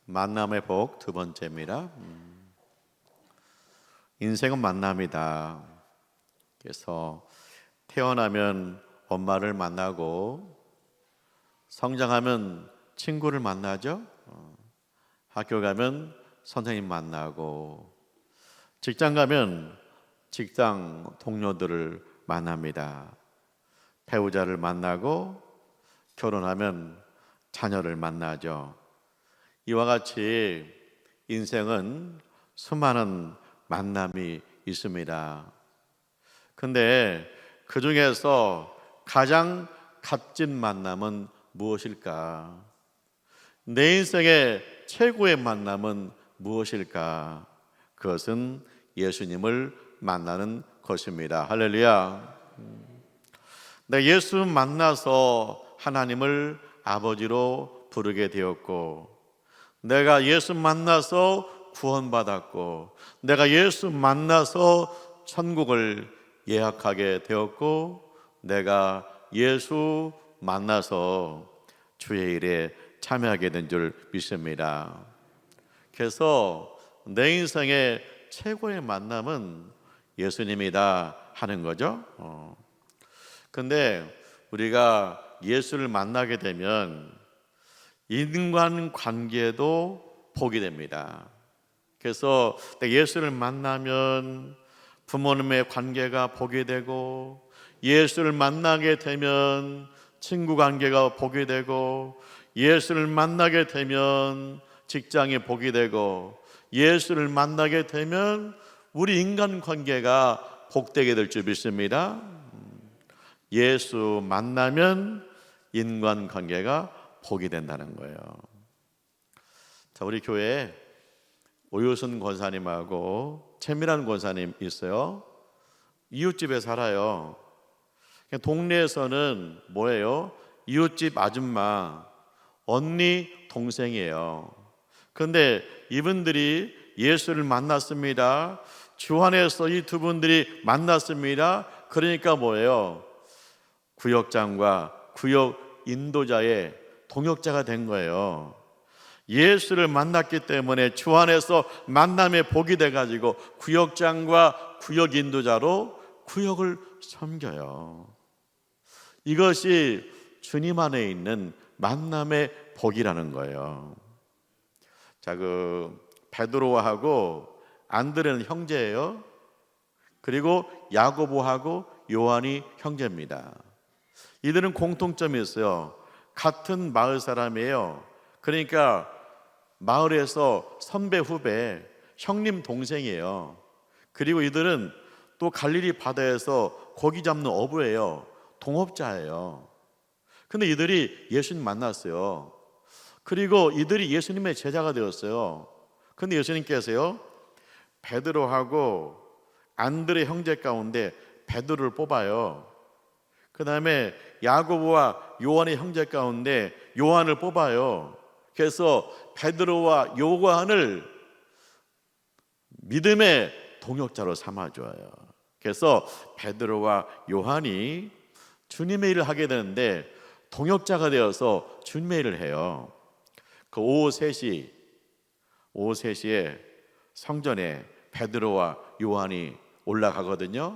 만남의 복 두 번째입니다. 인생은 만남이다. 그래서 태어나면 엄마를 만나고 성장하면 친구를 만나죠. 학교 가면 선생님 만나고 직장 가면 직장 동료들을 만납니다. 배우자를 만나고 결혼하면 자녀를 만나죠. 이와 같이 인생은 수많은 만남이 있습니다. 근데 그 중에서 가장 값진 만남은 무엇일까? 내 인생의 최고의 만남은 무엇일까? 그것은 예수님을 만나는 것입니다. 할렐루야. 내가 예수 만나서 하나님을 아버지로 부르게 되었고, 내가 예수 만나서 구원받았고, 내가 예수 만나서 천국을 예약하게 되었고, 내가 예수 만나서 주의 일에 참여하게 된 줄 믿습니다. 그래서 내 인생의 최고의 만남은 예수님이다 하는 거죠. 근데 우리가 예수를 만나게 되면 인간관계도 복이 됩니다. 그래서 예수를 만나면 부모님의 관계가 복이 되고, 예수를 만나게 되면 친구 관계가 복이 되고, 예수를 만나게 되면 직장이 복이 되고, 예수를 만나게 되면 우리 인간관계가 복되게 될 줄 믿습니다. 예수 만나면 인간관계가 복이 된다는 거예요. 자, 우리 교회에 오효순 권사님하고 최미란 권사님 있어요. 이웃집에 살아요. 동네에서는 뭐예요? 이웃집 아줌마, 언니, 동생이에요. 그런데 이분들이 예수를 만났습니다. 주 안에서 이 두 분들이 만났습니다. 그러니까 뭐예요? 구역장과 구역 인도자의 동역자가 된 거예요. 예수를 만났기 때문에 주 안에서 만남의 복이 돼가지고 구역장과 구역 인도자로 구역을 섬겨요. 이것이 주님 안에 있는 만남의 복이라는 거예요. 자, 베드로하고 안드레는 형제예요. 그리고 야고보하고 요한이 형제입니다. 이들은 공통점이 있어요. 같은 마을 사람이에요. 그러니까 마을에서 선배 후배, 형님 동생이에요. 그리고 이들은 또 갈릴리 바다에서 고기 잡는 어부예요. 동업자예요. 근데 이들이 예수님 만났어요. 그리고 이들이 예수님의 제자가 되었어요. 근데 예수님께서요, 베드로하고 안드레 형제 가운데 베드로를 뽑아요. 그 다음에 야고보와 요한의 형제 가운데 요한을 뽑아요. 그래서 베드로와 요한을 믿음의 동역자로 삼아줘요. 그래서 베드로와 요한이 주님의 일을 하게 되는데 동역자가 되어서 주님의 일을 해요. 그 오후 3시에 성전에 베드로와 요한이 올라가거든요.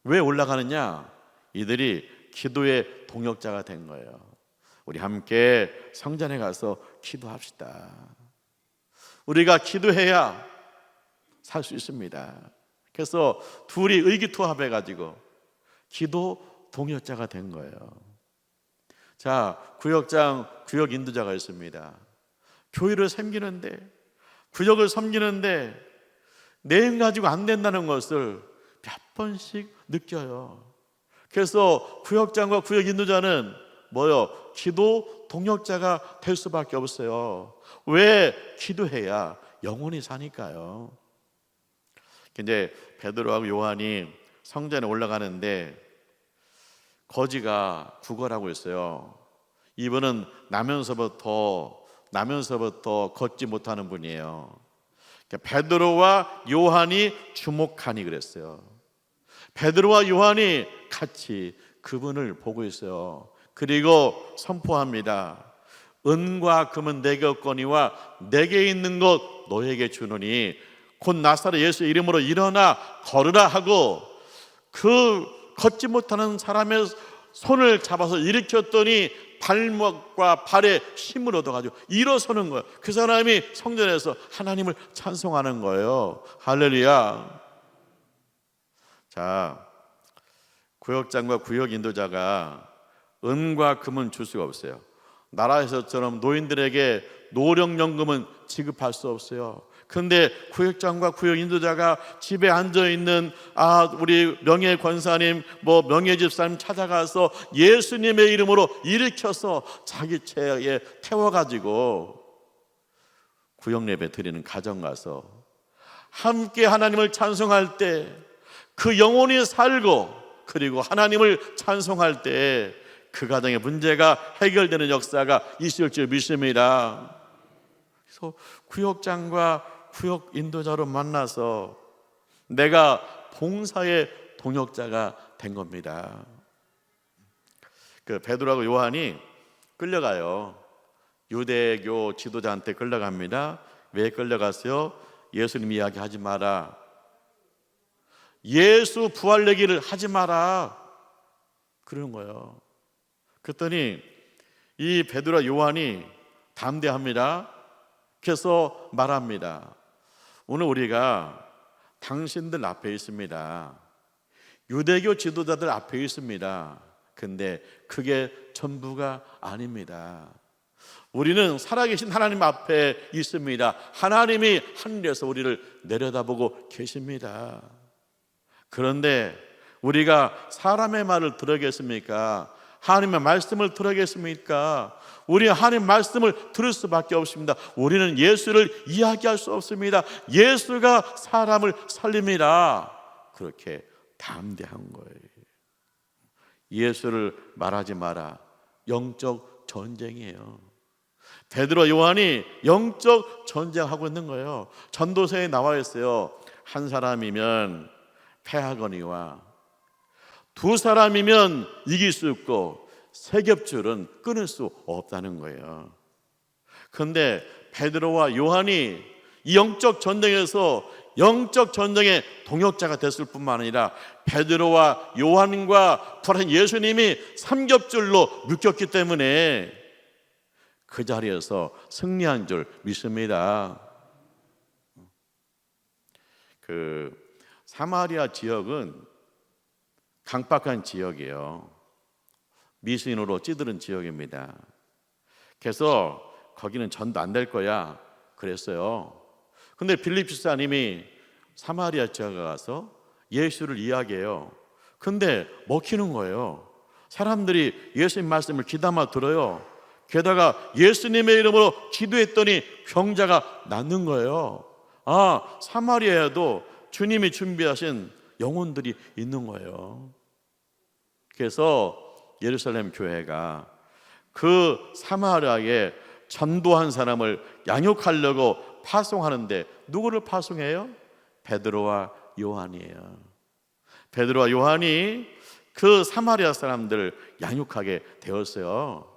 왜 올라가느냐? 이들이 기도의 동역자가 된 거예요. 우리 함께 성전에 가서 기도합시다. 우리가 기도해야 살 수 있습니다. 그래서 둘이 의기투합해가지고 기도 동역자가 된 거예요. 자, 구역장, 구역 인도자가 있습니다. 교회를 섬기는데, 구역을 섬기는데 내 힘 가지고 안 된다는 것을 몇 번씩 느껴요. 그래서 구역장과 구역 인도자는 뭐요? 기도 동역자가 될 수밖에 없어요. 왜? 기도해야 영혼이 사니까요. 근데 베드로하고 요한이 성전에 올라가는데 거지가 구걸하고 있어요. 이분은 나면서부터 걷지 못하는 분이에요. 베드로와 요한이 주목하니 그랬어요. 베드로와 요한이 같이 그분을 보고 있어요. 그리고 선포합니다. 은과 금은 내게 없거니와 내게 있는 것 너에게 주노니 곧 나사렛 예수 이름으로 일어나 걸으라 하고 그 걷지 못하는 사람의 손을 잡아서 일으켰더니 발목과 발에 힘을 얻어가지고 일어서는 거예요. 그 사람이 성전에서 하나님을 찬송하는 거예요. 할렐루야. 자, 구역장과 구역 인도자가 은과 금은 줄 수가 없어요. 나라에서처럼 노인들에게 노령연금은 지급할 수 없어요. 그런데 구역장과 구역 인도자가 집에 앉아 있는 우리 명예 권사님, 명예 집사님 찾아가서 예수님의 이름으로 일으켜서 자기 채에 태워가지고 구역 예배 드리는 가정 가서 함께 하나님을 찬송할 때 그 영혼이 살고 그리고 하나님을 찬송할 때 그 가정의 문제가 해결되는 역사가 있을 줄 믿습니다. 그래서 구역장과 구역 인도자로 만나서 내가 봉사의 동역자가 된 겁니다. 그 베드로하고 요한이 끌려가요. 유대교 지도자한테 끌려갑니다. 왜 끌려갔어요? 예수님 이야기하지 마라. 예수 부활 얘기를 하지 마라. 그러는 거예요. 그랬더니 이 베드로와 요한이 담대합니다. 그래서 말합니다. 오늘 우리가 당신들 앞에 있습니다. 유대교 지도자들 앞에 있습니다. 근데 그게 전부가 아닙니다. 우리는 살아계신 하나님 앞에 있습니다. 하나님이 하늘에서 우리를 내려다보고 계십니다. 그런데 우리가 사람의 말을 들으겠습니까? 하나님의 말씀을 들으겠습니까? 우리 하나님 말씀을 들을 수밖에 없습니다. 우리는 예수를 이야기할 수 없습니다. 예수가 사람을 살립니다. 그렇게 담대한 거예요. 예수를 말하지 마라. 영적 전쟁이에요. 베드로 요한이 영적 전쟁하고 있는 거예요. 전도서에 나와 있어요. 한 사람이면 패하거니와 두 사람이면 이길 수 없고 세 겹줄은 끊을 수 없다는 거예요. 그런데 베드로와 요한이 이 영적 전쟁에서 영적 전쟁의 동역자가 됐을 뿐만 아니라 베드로와 요한과 부활한 예수님이 삼겹줄로 묶였기 때문에 그 자리에서 승리한 줄 믿습니다. 그 사마리아 지역은 강박한 지역이에요. 미신으로 찌들은 지역입니다. 그래서 거기는 전도 안 될 거야 그랬어요. 근데 빌립 집사님이 사마리아 지역에 가서 예수를 이야기해요. 근데 먹히는 거예요. 사람들이 예수님 말씀을 귀담아 들어요. 게다가 예수님의 이름으로 기도했더니 병자가 낫는 거예요. 사마리아에도 주님이 준비하신 영혼들이 있는 거예요. 그래서 예루살렘 교회가 그 사마리아에 전도한 사람을 양육하려고 파송하는데 누구를 파송해요? 베드로와 요한이에요. 베드로와 요한이 그 사마리아 사람들을 양육하게 되었어요.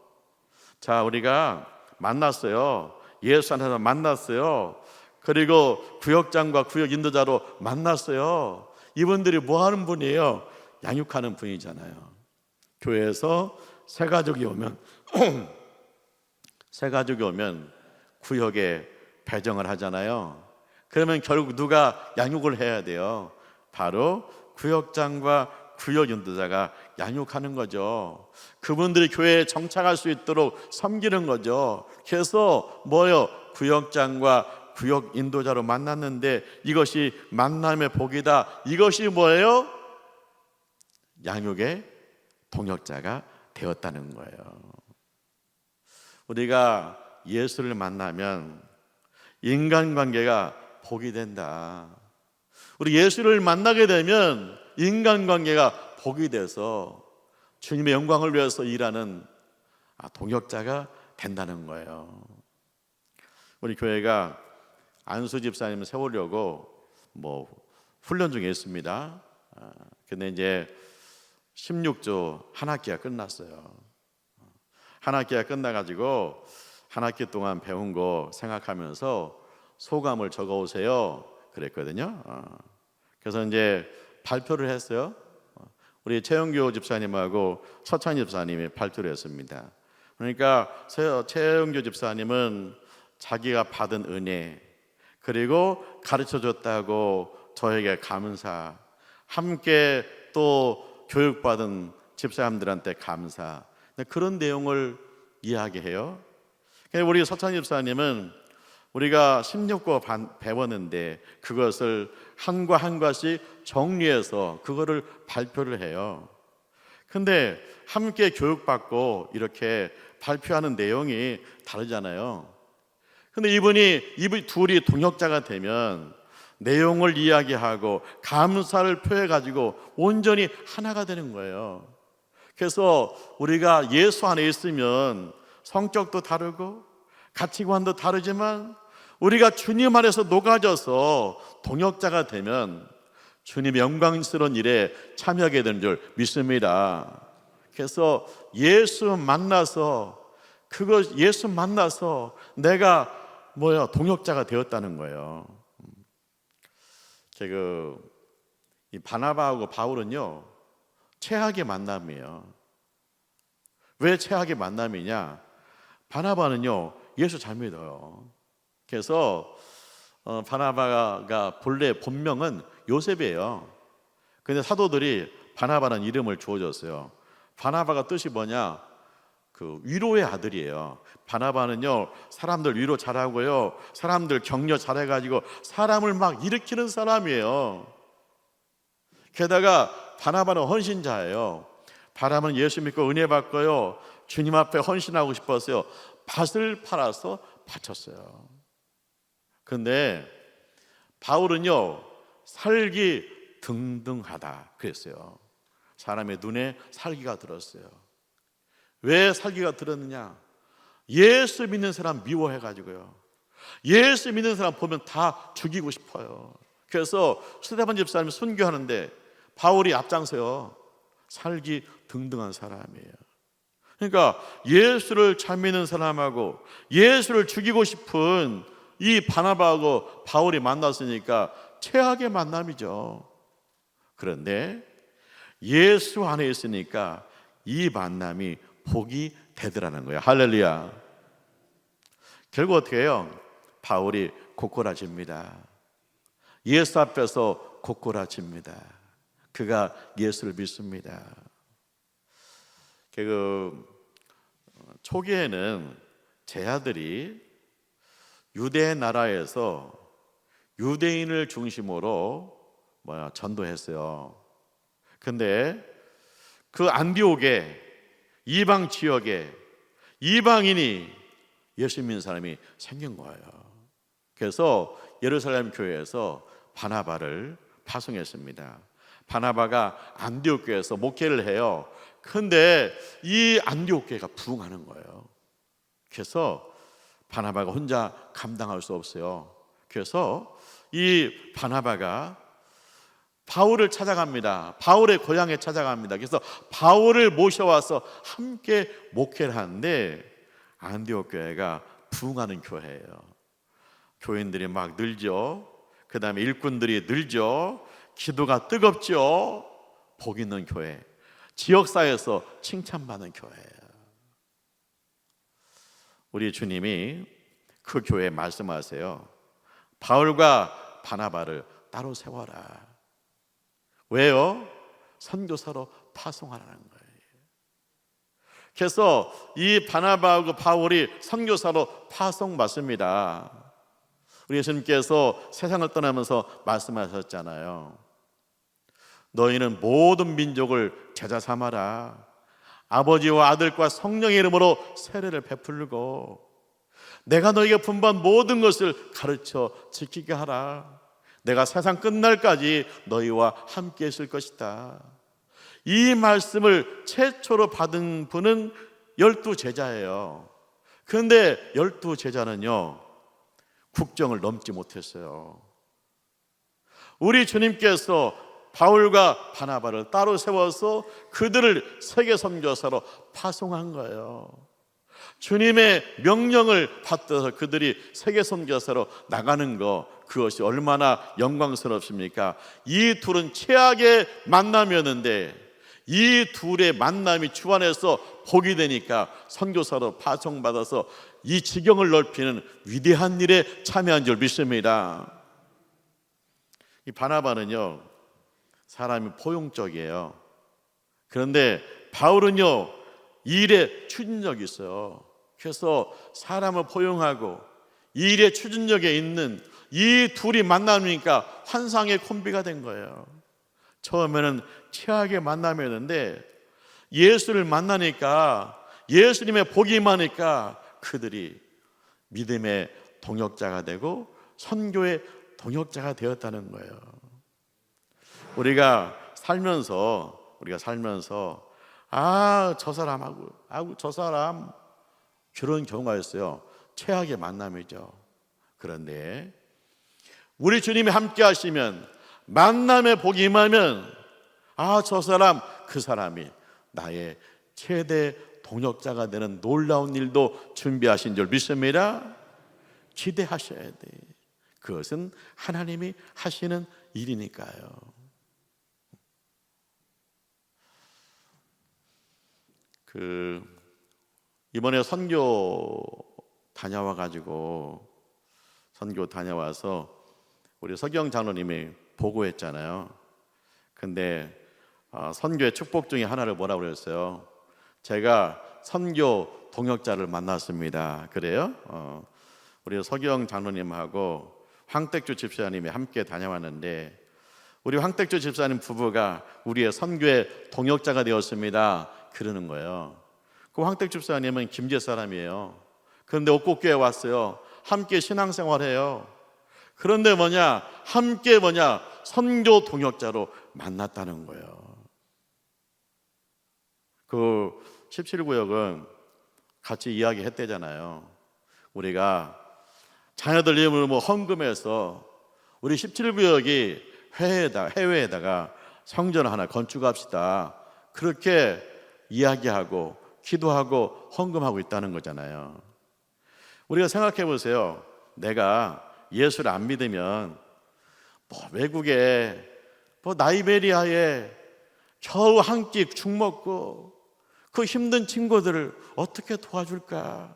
자, 우리가 만났어요. 예수 안에서 만났어요. 그리고 구역장과 구역 인도자로 만났어요. 이분들이 뭐 하는 분이에요? 양육하는 분이잖아요. 교회에서 새 가족이 오면 구역에 배정을 하잖아요. 그러면 결국 누가 양육을 해야 돼요? 바로 구역장과 구역 인도자가 양육하는 거죠. 그분들이 교회에 정착할 수 있도록 섬기는 거죠. 그래서 구역장과 구역 인도자로 만났는데 이것이 만남의 복이다. 이것이 뭐예요? 양육의 동역자가 되었다는 거예요. 우리가 예수를 만나면 인간관계가 복이 된다. 우리 예수를 만나게 되면 인간관계가 복이 돼서 주님의 영광을 위해서 일하는 동역자가 된다는 거예요. 우리 교회가 안수 집사님 세우려고 훈련 중에 있습니다. 근데 이제 16주 한 학기가 끝났어요. 한 학기가 끝나가지고 한 학기 동안 배운 거 생각하면서 소감을 적어오세요 그랬거든요. 그래서 이제 발표를 했어요. 우리 최영교 집사님하고 서찬희 집사님이 발표를 했습니다. 그러니까 최영교 집사님은 자기가 받은 은혜, 그리고 가르쳐줬다고 저에게 감사, 함께 또 교육받은 집사님들한테 감사, 그런 내용을 이야기해요. 우리 서찬희 집사님은 우리가 16과 배웠는데 그것을 한과 한 과씩 정리해서 그거를 발표를 해요. 근데 함께 교육받고 이렇게 발표하는 내용이 다르잖아요. 근데 이분이 둘이 동역자가 되면 내용을 이야기하고 감사를 표해가지고 온전히 하나가 되는 거예요. 그래서 우리가 예수 안에 있으면 성격도 다르고 가치관도 다르지만 우리가 주님 안에서 녹아져서 동역자가 되면 주님의 영광스러운 일에 참여하게 되는 줄 믿습니다. 그래서 예수 만나서 내가 동역자가 되었다는 거예요. 이 바나바하고 바울은요, 최악의 만남이에요. 왜 최악의 만남이냐? 바나바는요, 예수 잘 믿어요. 그래서 바나바가 본명은 요셉이에요. 근데 사도들이 바나바라는 이름을 주어줬어요. 바나바가 뜻이 뭐냐? 위로의 아들이에요. 바나바는요, 사람들 위로 잘하고요, 사람들 격려 잘해가지고 사람을 막 일으키는 사람이에요. 게다가 바나바는 헌신자예요. 바나바는 예수 믿고 은혜 받고요, 주님 앞에 헌신하고 싶었어요. 밭을 팔아서 바쳤어요. 근데 바울은요, 살기 등등하다 그랬어요. 사람의 눈에 살기가 들었어요. 왜 살기가 들었느냐? 예수 믿는 사람 미워해가지고요, 예수 믿는 사람 보면 다 죽이고 싶어요. 그래서 스데반 집사님이 순교하는데 바울이 앞장서요. 살기 등등한 사람이에요. 그러니까 예수를 잘 믿는 사람하고 예수를 죽이고 싶은 이 바나바하고 바울이 만났으니까 최악의 만남이죠. 그런데 예수 안에 있으니까 이 만남이 복이 되더라는 거예요. 할렐루야. 결국 어떻게 해요? 바울이 고꾸라집니다. 예수 앞에서 고꾸라집니다. 그가 예수를 믿습니다. 초기에는 제 아들이 유대 나라에서 유대인을 중심으로 전도했어요. 근데 그 안디옥에, 이방 지역에 이방인이 예수 믿는 사람이 생긴 거예요. 그래서 예루살렘 교회에서 바나바를 파송했습니다. 바나바가 안디옥 교회에서 목회를 해요. 근데 이 안디옥 교회가 부흥하는 거예요. 그래서 바나바가 혼자 감당할 수 없어요. 그래서 이 바나바가 바울을 찾아갑니다. 바울의 고향에 찾아갑니다. 그래서 바울을 모셔와서 함께 목회를 하는데 안디옥 교회가 부흥하는 교회예요. 교인들이 막 늘죠. 그 다음에 일꾼들이 늘죠. 기도가 뜨겁죠. 복 있는 교회, 지역사회에서 칭찬받는 교회예요. 우리 주님이 그 교회에 말씀하세요. 바울과 바나바를 따로 세워라. 왜요? 선교사로 파송하라는 거예요. 그래서 이 바나바하고 바울이 선교사로 파송받습니다. 우리 예수님께서 세상을 떠나면서 말씀하셨잖아요. 너희는 모든 민족을 제자 삼아라. 아버지와 아들과 성령의 이름으로 세례를 베풀고 내가 너희에게 분부한 모든 것을 가르쳐 지키게 하라. 내가 세상 끝날까지 너희와 함께 있을 것이다. 이 말씀을 최초로 받은 분은 12 제자예요. 그런데 12 제자는요, 국정을 넘지 못했어요. 우리 주님께서 바울과 바나바를 따로 세워서 그들을 세계 선교사로 파송한 거예요. 주님의 명령을 받들어서 그들이 세계 선교사로 나가는 것, 그것이 얼마나 영광스럽습니까? 이 둘은 최악의 만남이었는데 이 둘의 만남이 주 안에서 복이 되니까 선교사로 파송받아서 이 지경을 넓히는 위대한 일에 참여한 줄 믿습니다. 이 바나바는요, 사람이 포용적이에요. 그런데 바울은요, 이 일에 추진력이 있어요. 그래서 사람을 포용하고 이 일에 추진력에 있는 이 둘이 만나니까 환상의 콤비가 된 거예요. 처음에는 최악의 만남이었는데 예수를 만나니까, 예수님의 복이 임하니까 그들이 믿음의 동역자가 되고 선교의 동역자가 되었다는 거예요. 우리가 살면서 저 사람하고 저 사람, 그런 경우가 있어요. 최악의 만남이죠. 그런데 우리 주님이 함께 하시면, 만남의 복이 임하면, 저 사람, 그 사람이 나의 최대 동역자가 되는 놀라운 일도 준비하신 줄 믿습니다. 기대하셔야 돼. 그것은 하나님이 하시는 일이니까요. 이번에 선교 다녀와서 우리 서경 장로님이 보고했잖아요. 근데 선교의 축복 중에 하나를 뭐라고 그랬어요? 제가 선교 동역자를 만났습니다. 그래요? 우리 서경 장로님하고 황택주 집사님이 함께 다녀왔는데, 우리 황택주 집사님 부부가 우리의 선교의 동역자가 되었습니다. 그러는 거예요. 그 황택주 집사님은 김제 사람이에요. 그런데 옥곡교회에 왔어요. 함께 신앙생활해요. 그런데 함께 선교 동역자로 만났다는 거예요. 그 17구역은 같이 이야기했대잖아요. 우리가 자녀들 이름을 헌금해서 우리 17구역이 해외에다가 성전을 하나 건축합시다. 그렇게 이야기하고 기도하고 헌금하고 있다는 거잖아요. 우리가 생각해 보세요. 내가 예수를 안 믿으면 외국에 나이베리아에 겨우 한 끼 죽 먹고 그 힘든 친구들을 어떻게 도와줄까?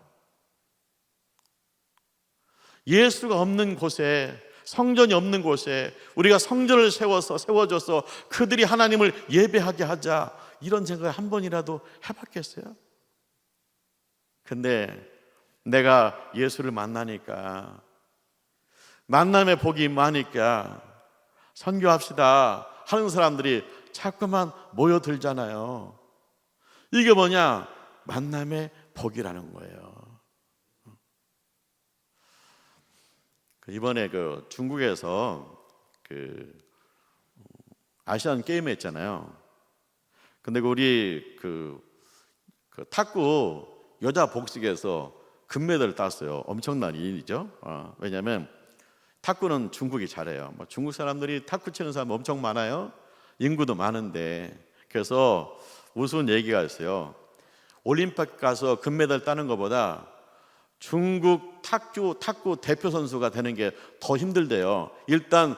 예수가 없는 곳에, 성전이 없는 곳에 우리가 성전을 세워줘서 그들이 하나님을 예배하게 하자, 이런 생각을 한 번이라도 해봤겠어요? 근데 내가 예수를 만나니까, 만남의 복이 임하니까 선교합시다 하는 사람들이 자꾸만 모여들잖아요. 이게 만남의 복이라는 거예요. 이번에 중국에서 아시안 게임 했잖아요. 근데 우리 탁구 여자 복식에서 금메달을 땄어요. 엄청난 일이죠. 왜냐하면 탁구는 중국이 잘해요. 중국 사람들이 탁구 치는 사람 엄청 많아요. 인구도 많은데. 그래서 우스운 얘기가 있어요. 올림픽 가서 금메달 따는 것보다 중국 탁구 대표 선수가 되는 게 더 힘들대요. 일단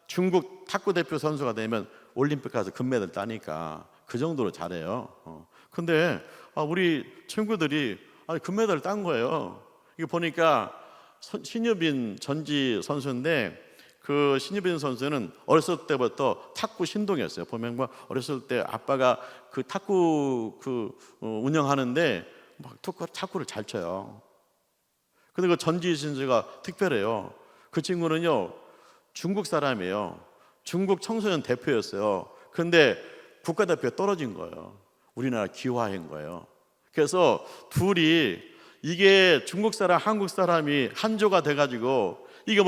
중국 탁구 대표 선수가 되면 올림픽 가서 금메달 따니까 그 정도로 잘해요. 근데 우리 친구들이 금메달을 딴 거예요. 이거 보니까 신유빈 전지 선수인데, 그 신유빈 선수는 어렸을 때부터 탁구 신동이었어요. 보면 어렸을 때 아빠가 그 탁구 운영하는데 탁구를 잘 쳐요. 근데 그 전지 선수가 특별해요. 그 친구는요, 중국 사람이에요. 중국 청소년 대표였어요. 근데 국가대표에 떨어진 거예요. 우리나라 기화인 거예요. 그래서 둘이, 이게 중국 사람, 한국 사람이 한조가 돼가지고 이게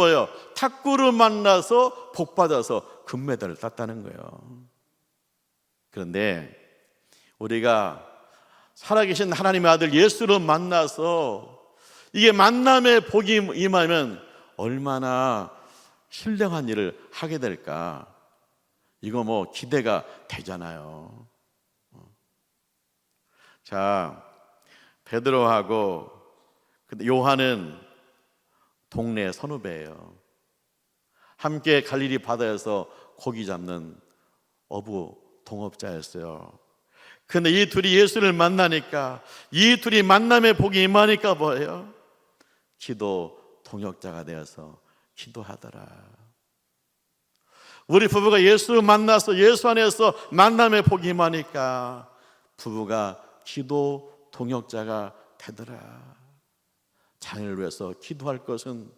탁구를 만나서 복받아서 금메달을 땄다는 거예요. 그런데 우리가 살아계신 하나님의 아들 예수를 만나서 이게 만남의 복이 임하면 얼마나 신령한 일을 하게 될까? 이거 기대가 되잖아요. 자, 베드로하고 요한은 동네 선후배예요. 함께 갈릴리 바다에서 고기 잡는 어부 동업자였어요. 근데 이 둘이 예수를 만나니까, 이 둘이 만남의 복이 임하니까 뭐예요? 기도 동역자가 되어서 기도하더라. 우리 부부가 예수 만나서 예수 안에서 만남의 복이 임하니까 부부가 기도 동역자가 되더라. 자녀를 위해서 기도할 것은,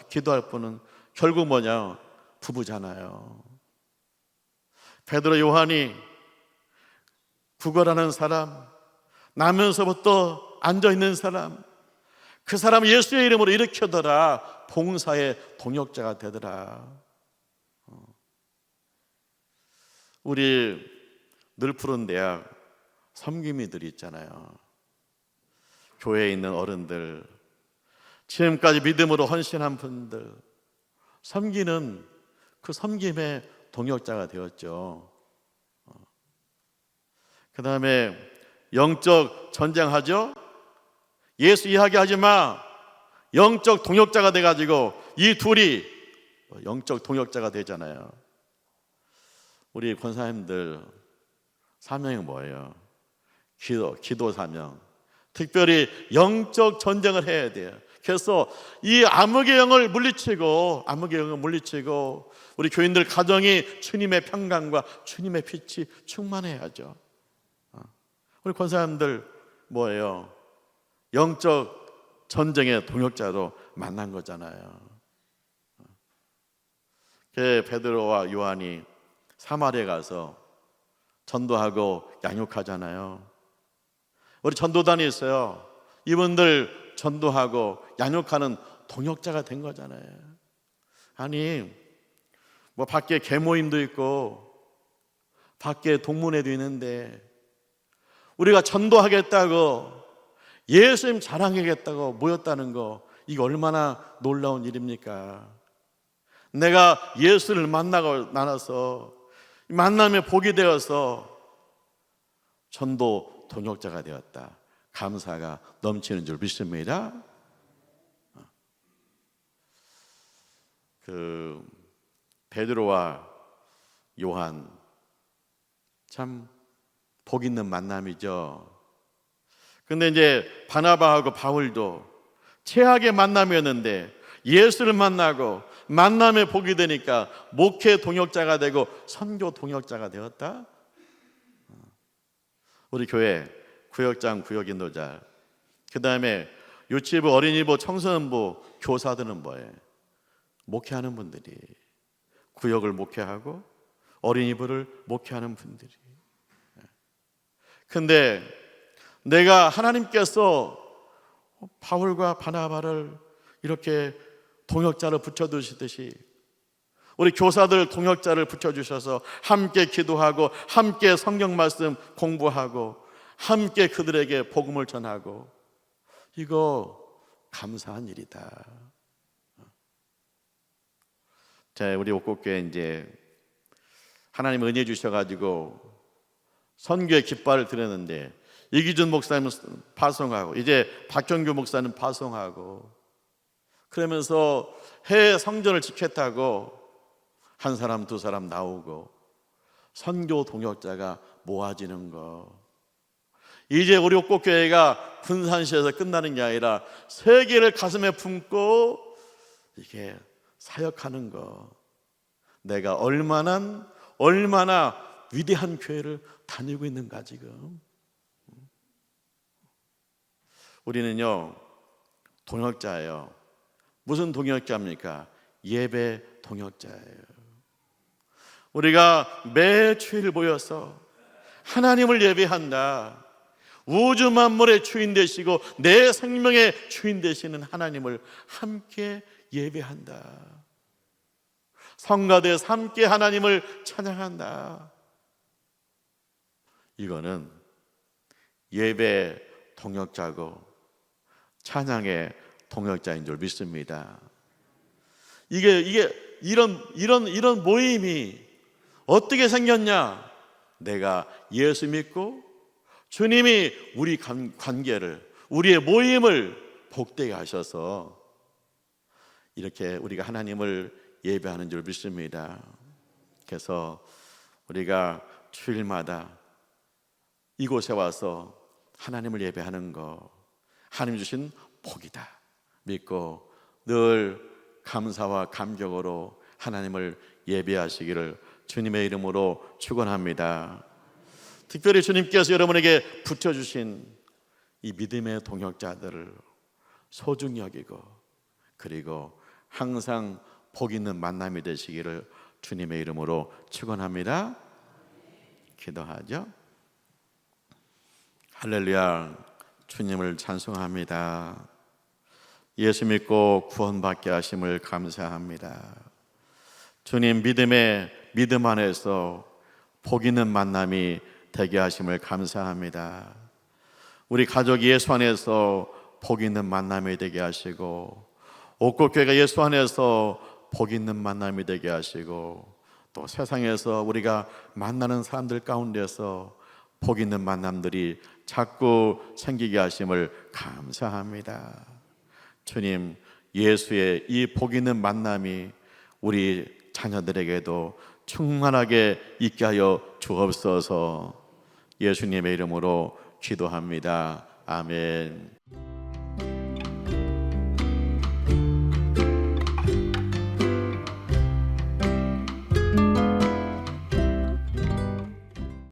기도할 분은 결국 뭐냐? 부부잖아요. 베드로 요한이 구걸하는 사람, 나면서부터 앉아있는 사람, 그 사람 예수의 이름으로 일으켜더라. 봉사의 동역자가 되더라. 우리 늘 푸른 대학 섬김이들이 있잖아요. 교회에 있는 어른들, 지금까지 믿음으로 헌신한 분들, 섬기는 그 섬김의 동역자가 되었죠. 그 다음에 영적 전쟁하죠. 예수 이야기하지 마. 영적 동역자가 돼가지고 이 둘이 영적 동역자가 되잖아요. 우리 권사님들 사명이 뭐예요? 기도 사명. 특별히 영적 전쟁을 해야 돼요. 그래서 이 암흑의 영을 물리치고 우리 교인들 가정이 주님의 평강과 주님의 빛이 충만해야죠. 우리 권사님들 뭐예요? 영적 전쟁의 동역자로 만난 거잖아요. 베드로와 요한이 사마리아에 가서 전도하고 양육하잖아요. 우리 전도단이 있어요. 이분들 전도하고 양육하는 동역자가 된 거잖아요. 아니, 뭐 밖에 계모임도 있고 밖에 동문회도 있는데 우리가 전도하겠다고, 예수님 자랑하겠다고 모였다는 거, 이게 얼마나 놀라운 일입니까? 내가 예수를 만나서 만남에 복이 되어서 전도 동역자가 되었다. 감사가 넘치는 줄 믿습니다. 베드로와 요한 참 복 있는 만남이죠. 근데 이제 바나바하고 바울도 최악의 만남이었는데 예수를 만나고 만남의 복이 되니까 목회 동역자가 되고 선교 동역자가 되었다. 우리 교회 구역장, 구역인도자, 그 다음에 유치부, 어린이부, 청소년부 교사들은 뭐예요? 목회하는 분들이, 구역을 목회하고 어린이부를 목회하는 분들이. 근데 내가 하나님께서 바울과 바나바를 이렇게 동역자를 붙여두시듯이 우리 교사들 동역자를 붙여주셔서 함께 기도하고 함께 성경 말씀 공부하고 함께 그들에게 복음을 전하고, 이거 감사한 일이다. 자, 우리 옥곡교회 이제 하나님 은혜 주셔가지고 선교의 깃발을 드렸는데 이기준 목사님은 파송하고 이제 박경규 목사님 파송하고 그러면서 해외 성전을 지켰다고 한 사람 두 사람 나오고 선교 동역자가 모아지는 거. 이제 우리 옥곡교회가 군산시에서 끝나는 게 아니라 세계를 가슴에 품고 이게 사역하는 거. 내가 얼마나 위대한 교회를 다니고 있는가 지금. 우리는요 동역자예요. 무슨 동역자입니까? 예배 동역자예요. 우리가 매 주일 모여서 하나님을 예배한다. 우주 만물의 주인 되시고 내 생명의 주인 되시는 하나님을 함께 예배한다. 성가대에서 함께 하나님을 찬양한다. 이거는 예배 동역자고 찬양의 동역자인 줄 믿습니다. 이게 이런 모임이 어떻게 생겼냐? 내가 예수 믿고 주님이 우리 관계를, 우리의 모임을 복되게 하셔서 이렇게 우리가 하나님을 예배하는 줄 믿습니다. 그래서 우리가 주일마다 이곳에 와서 하나님을 예배하는 거 하나님 주신 복이다 믿고 늘 감사와 감격으로 하나님을 예배하시기를 주님의 이름으로 축원합니다. 특별히 주님께서 여러분에게 붙여주신 이 믿음의 동역자들을 소중히 여기고 그리고 항상 복 있는 만남이 되시기를 주님의 이름으로 축원합니다. 기도하죠. 할렐루야. 주님을 찬송합니다. 예수 믿고 구원받게 하심을 감사합니다. 주님 믿음 안에서 복 있는 만남이 되게 하심을 감사합니다. 우리 가족 예수 안에서 복 있는 만남이 되게 하시고 옥곡교회가 예수 안에서 복 있는 만남이 되게 하시고 또 세상에서 우리가 만나는 사람들 가운데서 복 있는 만남들이 자꾸 생기게 하심을 감사합니다. 주님, 예수의 이 복 있는 만남이 우리 자녀들에게도 충만하게 있게 하여 주옵소서. 예수님의 이름으로 기도합니다. 아멘.